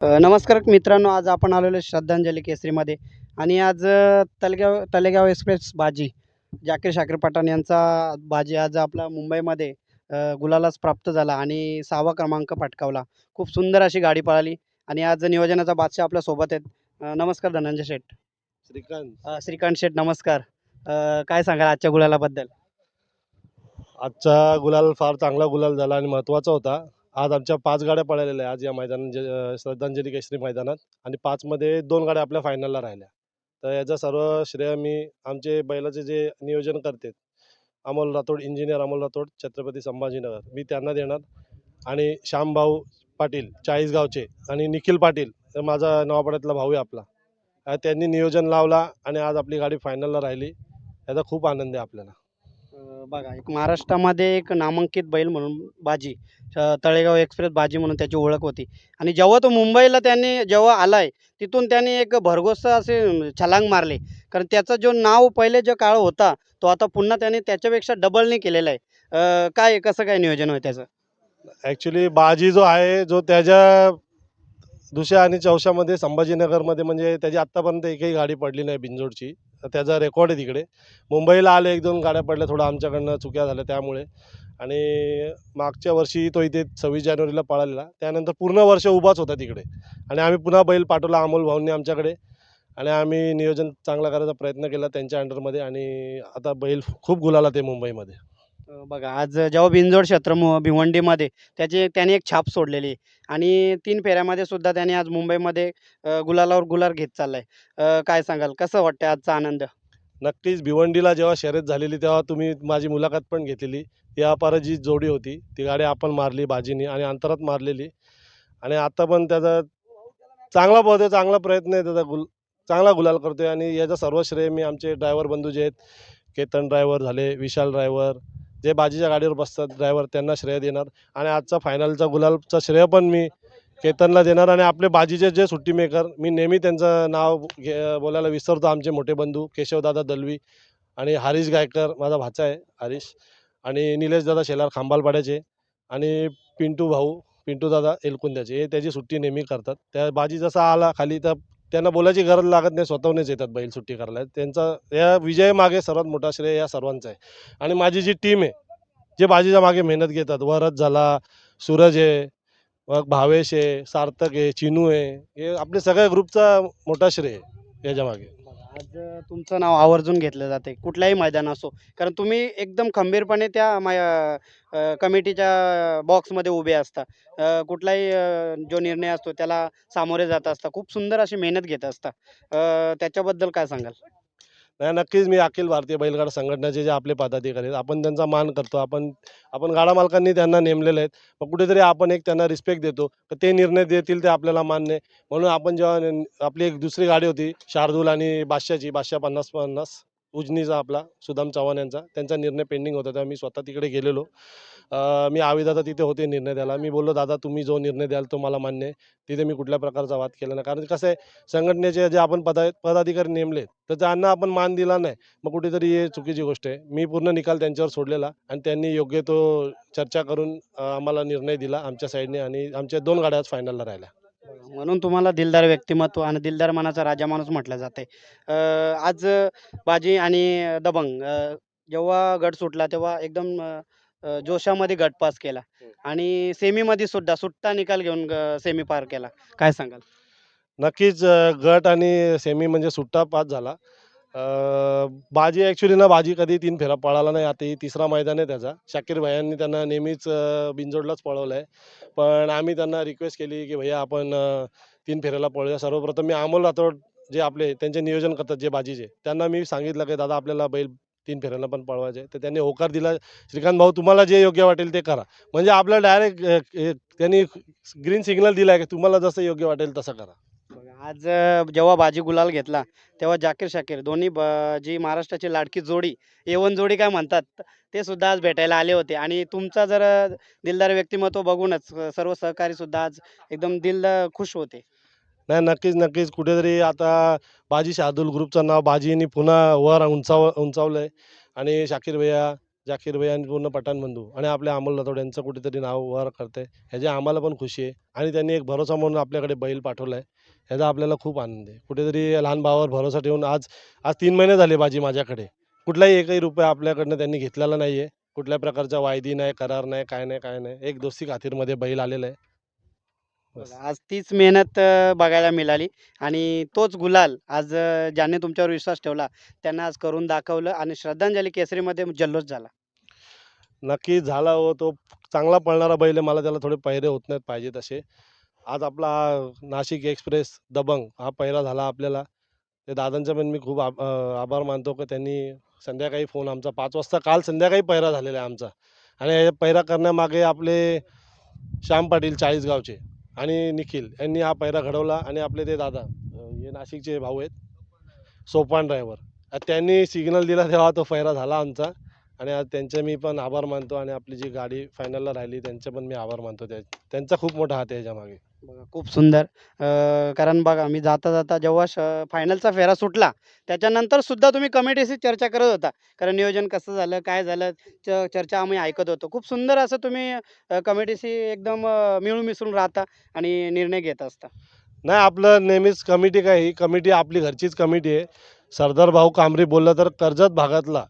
नमस्कार मित्रांनो, आज आपण आलेलो आहे श्रद्धांजली केसरीमध्ये आणि आज तलेगाव एक्सप्रेस बाजी जाकीर शाकीर पठाण यांचा बाजी आज आपला मुंबईमध्ये गुलालाच प्राप्त झाला आणि 6वा क्रमांक पटकावला. खूप सुंदर अशी गाडी पळाली आणि आज नियोजनाचा बादशाह आपल्या सोबत आहेत. नमस्कार धनंजय शेठ. श्रीकांत, श्रीकांत शेठ नमस्कार. काय सांगाल आजच्या गुलालाबद्दल? आजचा गुलाल फार चांगला गुलाल झाला आणि महत्त्वाचा होता. आज आमच्या 5 गाड्या पळालेल्या आहे आज या मैदानात श्रद्धांजली केसरी मैदानात आणि 5 मध्ये 2 गाड्या आपल्या फायनलला राहिल्या. तर याचं सर्व श्रेय मी आमचे बैलाचे जे नियोजन करतात, अमोल राठोड, इंजिनियर अमोल राठोड, छत्रपती संभाजीनगर, मी त्यांना देणार. आणि श्यामभाऊ पाटील चाळीसगावचे आणि निखिल पाटील, तर माझा नवापाड्यातला भाऊ आहे आपला. त्यांनी नियोजन लावला आणि आज आपली गाडी फायनलला राहिली. याचा खूप आनंद आहे आपल्याला. बघा, एक महाराष्ट्रामध्ये एक नामांकित बैल म्हणून बाजी, तळेगाव एक्सप्रेस बाजी म्हणून त्याची ओळख होती आणि जेव्हा तो मुंबईला जेव्हा आलाय, तिथून त्याने एक भरघोस असे छलांग मारले. कारण त्याचा जो नाव पहिले जो काळ होता, तो आता पुन्हा त्याने त्याच्यापेक्षा डबलने केलेला आहे. काय कसं काय नियोजन होय त्याचं? ॲक्च्युली बाजी जो आहे, जो त्याच्या दुसऱ्या आणि चौशामध्ये संभाजीनगरमध्ये म्हणजे त्याची आत्तापर्यंत एकही गाडी पडली नाही बिनजोडची. तर त्याचा रेकॉर्ड आहे तिकडे. मुंबईला आले 1-2 गाड्या पडल्या, थोडं आमच्याकडनं चुक्या झाल्या त्यामुळे. आणि मागच्या वर्षी तो इथे 26 जानेवारीला पळालेला. त्यानंतर पूर्ण वर्ष उभाच होता तिकडे आणि आम्ही पुन्हा बैल पाठवला अमोल भाऊंनी आमच्याकडे आणि आम्ही नियोजन चांगला करायचा प्रयत्न केला त्यांच्या अंडरमध्ये आणि आता बैल खूप गुलालात आहे मुंबईमध्ये. बघा, आज जेव्हा बिनजोड क्षेत्र भिवंडीमध्ये त्याने एक छाप सोडलेली आहे आणि 3 फेऱ्यामध्ये सुद्धा त्याने आज मुंबईमध्ये गुलालावर गुलाल घेत चाललाय. काय सांगाल कसं वाटतंय आजचा आनंद? नक्कीच भिवंडीला जेव्हा शर्यत झालेली तेव्हा तुम्ही माझी मुलाखत पण घेतलेली. या जी जोडी होती ती गाडी आपण मारली बाजीनी आणि अंतरात मारलेली आणि आता पण त्याचा चांगला पळतोय, चांगला प्रयत्न आहे त्याचा, चांगला गुलाल करतोय आणि याचं सर्व श्रेय मी आमचे ड्रायव्हर बंधू जे आहेत, केतन ड्रायव्हर झाले, विशाल ड्रायव्हर, जे बाजीच्या गाडीवर बसतात ड्रायव्हर, त्यांना श्रेय देणार. आणि आजचा फायनलचा गुलालचा श्रेय पण मी केतनला देणार आणि आपले बाजीचे जे सुट्टी मेकर, मी नेहमी त्यांचं नाव बोलायला विसरतो, आमचे मोठे बंधू केशवदादा दलवी आणि हरीश गायकर, माझा भाचा आहे हरीश, आणि निलेशदादा शेलार खांबालपाड्याचे आणि पिंटू भाऊ, पिंटूदादा एलकुंद्याचे, हे त्याची सुट्टी नेहमी करतात. त्या बाजी जसा आला खाली तर त्यांना बोलायची गरज लागत नाही, स्वतःहूनच येतात बैल सुट्टी करायला. त्यांचा या विजयामागे सर्वात मोठा श्रेय या सर्वांचा आहे. आणि माझी जी टीम आहे, जे बाजीच्या मागे मेहनत घेतात, वरद झाला, सूरज आहे, मग भावेश आहे, सार्थक आहे, चिनू आहे, हे आपल्या सगळ्या ग्रुपचा मोठा श्रेय आहे याच्यामागे. बघा, आज तुमचं नाव आवर्जून घेतलं जाते कुठल्याही मैदान असो, कारण तुम्ही एकदम खंबीरपणे त्या कमिटीच्या बॉक्समध्ये उभे असता. कुठलाही जो निर्णय असतो त्याला सामोरे जात असता. खूप सुंदर अशी मेहनत घेत असता. त्याच्याबद्दल काय सांगाल? नाही, नक्कीच मी अखिल भारतीय बैलगाडा संघटनेचे जे आपले पदाधिकारी आहेत, आपण त्यांचा मान करतो. आपण आपण गाडा मालकांनी त्यांना नेमलेले आहेत. मग कुठेतरी आपण एक त्यांना रिस्पेक्ट देतो. तर ते निर्णय देतील ते आपल्याला मान्य आहे. म्हणून आपण जेव्हा आपली एक दुसरी गाडी होती शार्दूल आणि बादशाहची, बादशाह 50-50 उजनीचा आपला सुदाम चव्हाण यांचा, त्यांचा निर्णय पेंडिंग होता. तेव्हा मी स्वतः तिकडे गेलेलो. मी आविदादा तिथे होते निर्णय द्यायला. मी बोललो, "दादा तुम्ही जो निर्णय द्याल तो मला मान्य आहे." तिथे मी कुठल्या प्रकारचा वाद केला नाही. कारण कसं आहे, संघटनेचे जे आपण पदाधिकारी नेमले, तर त्यांना आपण मान दिला नाही, मग कुठेतरी हे चुकीची गोष्ट आहे. मी पूर्ण निकाल त्यांच्यावर सोडलेला आणि त्यांनी योग्य तो चर्चा करून आम्हाला निर्णय दिला आमच्या साईडने आणि आमच्या 2 गाड्या आज फायनलला राहिल्या. म्हणून तुम्हाला दिलदार व्यक्तिमत्व आणि दिलदार मनाचा राजा माणूस म्हटलं जातंय. आज बाजी आणि दबंग जेव्हा गट सुटला तेव्हा एकदम जोशामध्ये गट पास केला आणि सेमीमध्ये सुद्धा सुट्टा निकाल घेऊन सेमी पार केला. काय सांगाल? नक्कीच गट आणि सेमी म्हणजे सुट्टा पास झाला. अ, बाजी ॲक्च्युली ना बाजी कधी 3 फेरा पळाला नाही. आता ही तिसरा मैदान आहे त्याचा. शाकीर भैयांनी त्यांना नेहमीच बिनजोडलाच पळवलं आहे. पण आम्ही त्यांना रिक्वेस्ट केली, की "भैया आपण 3 फेऱ्याला पळूया." सर्वप्रथम मी अमोल राठोड जे आपले त्यांचे नियोजन करतात जे बाजीचे, त्यांना मी सांगितलं, की "दादा आपल्याला बैल 3 फेऱ्याला पण पळवायचे." तर त्यांनी होकार दिला. "श्रीकांत भाऊ तुम्हाला जे योग्य वाटेल ते करा." म्हणजे आपल्याला डायरेक्ट त्यांनी ग्रीन सिग्नल दिला की तुम्हाला जसं योग्य वाटेल तसं करा. बघा, आज जेव्हा बाजी गुलाल घेतला तेव्हा जाकीर शाकीर दोन्ही जी महाराष्ट्राची लाडकी जोडी, A1 जोडी काय म्हणतात, ते सुद्धा आज भेटायला आले होते आणि तुमचा जर दिलदार व्यक्तिमत्व बघूनच सर्व सहकारी सुद्धा आज एकदम खुश होते. नाही, नक्कीच, नक्कीच. कुठेतरी आता बाजी शार्दूल ग्रुपचं नाव बाजीनी पुन्हा वर उंचावलंय आणि शाकीर भैया जाकीर भाई आणि पूर्ण पठाण बंधू आणि आपले अमोल राठोड यांचं कुठेतरी नाव वर करते ह्याची आम्हाला पण खुशी आहे. आणि त्यांनी एक भरोसा म्हणून आपल्याकडे बैल पाठवला आहे, ह्याचा आपल्याला खूप आनंद आहे. कुठेतरी लहान भावावर भरोसा ठेवून आज आज 3 महिने झाले बाजी माझ्याकडे. कुठलाही एकही रुपया आपल्याकडनं त्यांनी घेतलेला नाही आहे. कुठल्या प्रकारचा वायदी नाही, करार नाही, काय नाही, काय नाही. एक दोस्ती खातीरमध्ये बैल आलेला आहे. बस. बघा, आज तीच मेहनत बघायला मिळाली आणि तोच गुलाल आज ज्याने तुमच्यावर विश्वास ठेवला त्यांना आज करून दाखवलं आणि श्रद्धांजली केसरीमध्ये जल्लोष झाला. नक्की झाला हो तो चांगला पळणारा बैल आहे. मला त्याला थोडे पैरे होत नाहीत पाहिजे तसे. आज आपला हा नाशिक एक्सप्रेस दबंग हा पहिरा झाला आपल्याला. ते दादांचा पण मी खूप आभार मानतो की त्यांनी संध्याकाळी फोन आमचा 5 वाजता काल संध्याकाळी पहिरा झालेला आहे आमचा. आणि हे पहिरा करण्यामागे आपले श्याम पाटील चाळीसगावचे आणि निखिल यांनी हा पहिरा घडवला आणि आपले ते दादा हे नाशिकचे भाऊ आहेत, सोपान ड्रायव्हर. त्यांनी सिग्नल दिला तेव्हा तो पहिरा झाला आमचा. आणि आज त्यांचे मी पण आभार मानतो आणि आपली जी गाडी फायनलला राहिली त्यांचे पण मी आभार मानतो. त्यांचा खूप मोठा हात आहे ह्याच्यामागे. बघा, खूप सुंदर. कारण बघा मी जाता-जाता जेव्हा फायनलचा फेरा सुटला, त्याच्यानंतर सुद्धा तुम्ही कमिटीशी चर्चा करत होता. कारण नियोजन कसं झालं, काय झालं, चर्चा आम्ही ऐकत होतो. खूप सुंदर असं तुम्ही कमिटीशी एकदम मिळून मिसळून राहता आणि निर्णय घेत असता. नाही आपलं नेहमीच कमिटी काय ही कमिटी आपली घरचीच कमिटी आहे. सरदार भाऊ कांबरी बोललं तर कर्जत भागातला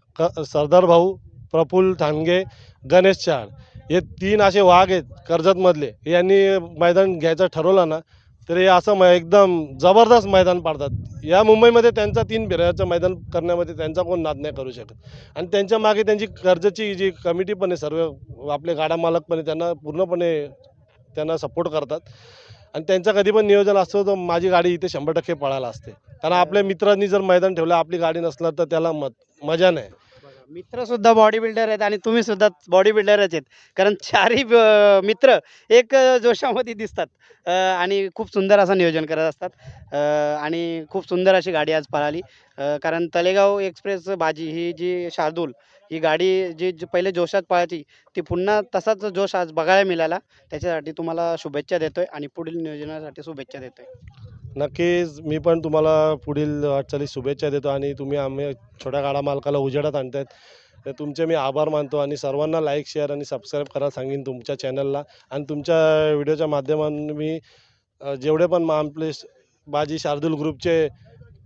सरदार भाऊ, प्रफुल्ल ठाणगे, गणेश चहाड हे 3 असे वाघ आहेत कर्जतमधले. यांनी मैदान घ्यायचं ठरवलं ना, तर हे असं एकदम जबरदस्त मैदान पाडतात. या मुंबईमध्ये त्यांचा 3 फेऱ्याचं मैदान करण्यामध्ये त्यांचा कोण नाद नाही करू शकत. आणि त्यांच्या मागे त्यांची कर्जतची जी कमिटी पण आहे, सर्व आपले गाडा मालक पण आहे, त्यांना पूर्णपणे त्यांना सपोर्ट करतात. आणि त्यांचं कधी पण नियोजन असतं तर माझी गाडी इथे 100% पळायला असते. कारण आपल्या मित्रांनी जर मैदान ठेवलं आपली गाडी नसणार तर त्याला मजा नाही. बघा, मित्र सुद्धा बॉडी बिल्डर आहेत आणि तुम्ही सुद्धा बॉडी बिल्डरच आहेत. कारण चारही मित्र एक जोशामध्ये दिसतात आणि खूप सुंदर असं नियोजन करत असतात. आणि खूप सुंदर अशी गाडी आज पळाली. कारण तळेगाव एक्सप्रेस बाजी ही जी शार्दूल ही गाडी जी जी पहिले जोशात पळायची ती पुन्हा तसाच जोश आज बघायला मिळाला. त्याच्यासाठी तुम्हाला शुभेच्छा देतोय आणि पुढील नियोजनासाठी शुभेच्छा देतोय. नक्कीच मी पण तुम्हाला पुढील वाटचालीस शुभेच्छा देतो आणि तुम्ही आम्ही छोट्या गाडा मालकाला उजेडात आणतायत. तर तुमचे मी आभार मानतो आणि सर्वांना लाईक, शेअर आणि सबस्क्राईब करायला सांगेन तुमच्या चॅनलला. आणि तुमच्या व्हिडिओच्या माध्यमातून मी जेवढे पण आपले बाजी शार्दूल ग्रुपचे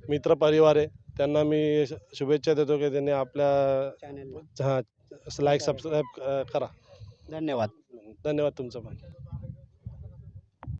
मित्रपरिवार आहे त्यांना मी शुभेच्छा देतो की त्यांनी आपल्या चॅनल हां लाईक सबस्क्राईब करा. धन्यवाद. धन्यवाद तुमचं पण.